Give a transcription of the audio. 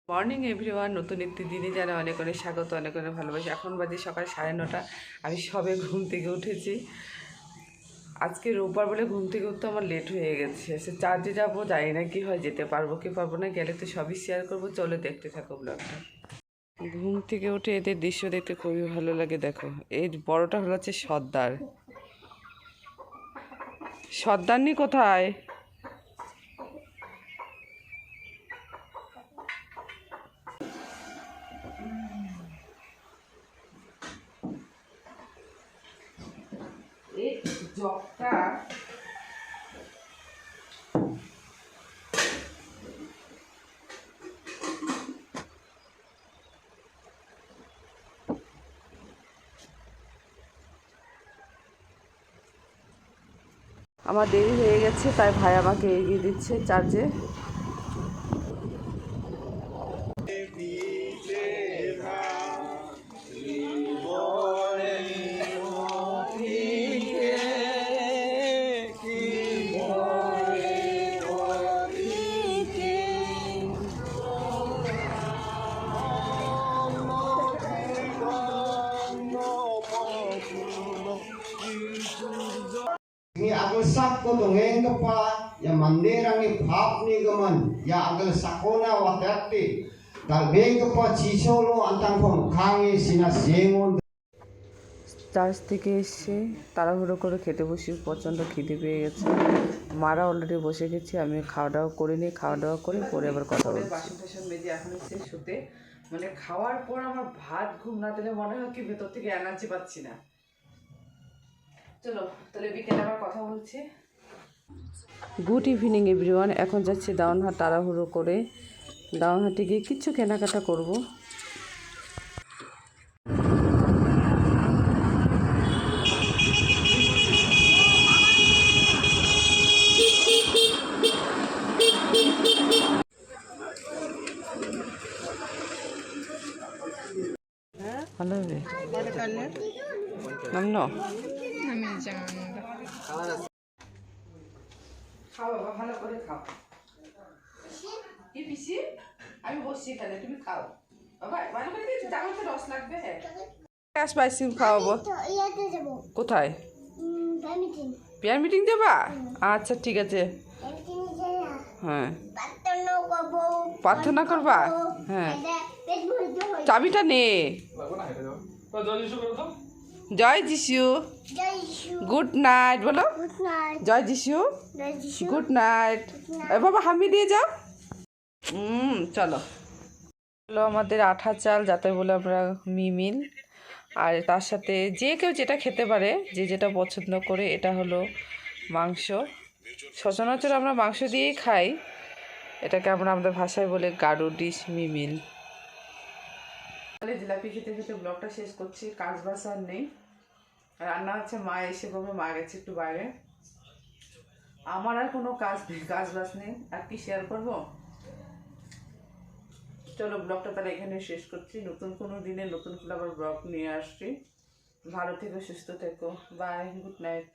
Morning everyone, নতুন একটি দিনে জানা অনেক অনেক স্বাগত, অনেক অনেক ভালোবাসি। এখন বাজে সকাল 9:30। আমি সবে ঘুম থেকে উঠেছি। আজকে রোববার বলে ঘুম থেকে উঠতে আমার লেট হয়ে গেছে। সে চার্জে যাবো, জানি না কি হয়, যেতে পারবো কি পারবো না। গেলে তো সবই শেয়ার করবো, চলে দেখতে থাকো ব্লগটা। ঘুম থেকে উঠে এদের দৃশ্য দেখতে খুবই ভালো লাগে। দেখো, এই বড়টা হচ্ছে সর্দার। সর্দারনি কোথায়? এই জগটা আমার দেরি হয়ে গেছে, তাই ভাই আমাকে এগিয়ে দিচ্ছে চার্জে। Ni agal sak ko dongeng pa ya manderang ni bhap ni gaman ya agal sakona watakti dal beng pa chisolo antang phom khangi sina sengon। Church থেকে এসে তাড়াহুড়ো করে খেতে বসি, প্রচণ্ড খিদে পেয়ে গেছে। মারা অলরেডি বসে গেছি, আমি খাওয়া দাওয়া করিনি। খাওয়া দাওয়া করে পরে আবার কথা বলছি। বাসন টাসন মেজে এখন এসে শুতে, মানে খাওয়ার পর আমার ভাত ঘুম না দিলে মনে হয় কি ভেতর থেকে এনার্জি পাচ্ছি না। চলো তাহলে বিকেলে আবার কথা বলছি। Good evening everyone. এখন যাচ্ছি দাউনহাট, তাড়াহুড়ো করে দাউনহাটে গিয়ে কিছু কেনাকাটা করব। ভালো হবে নাম খাও বাবা, ভালো করে খাও। কি পিসি, আমি বসছি এখানে, তুমি খাও বাবা, ভালো করে দিয়েছি। চামচে রস লাগবে। আসবে আইসক্রিম খাওয়াবো। কোথায়? পেয়ার মিটিং যাবা? আচ্ছা ঠিক আছে। হ্যাঁ, প্রার্থনা করবা? হ্যাঁ, চাবিটা নে। জয় যিশু, গুড নাইট বলো। জয় যিশু, গুড নাইট। বাবা হামি দিয়ে যাও। চলো চলো, আমাদের আঠা চাল যাতে বলে আমরা মিমিল, আর তার সাথে যে কেউ যেটা খেতে পারে, যে যেটা পছন্দ করে। এটা হলো মাংস, সচরাচর আমরা মাংস দিয়েই খাই। এটাকে আমরা আমাদের ভাষায় বলে গাড়ো ডিশ মিমিল। জিলাপি খেতে খেতে ব্লগটা শেষ করছি। কাজ বাস আর নেই, রান্না হচ্ছে, মা এসে করবে, মা গেছে একটু বাইরে। আমার আর কোনো কাজ নেই, কাজ বাস নেই, আর কি শেয়ার করব। চলো ব্লগটা তাহলে এখানে শেষ করছি। নতুন কোনো দিনে নতুন করে আবার ব্লগ নিয়ে আসছি। ভালো থেকো, সুস্থ থেকো, বাই, গুড নাইট।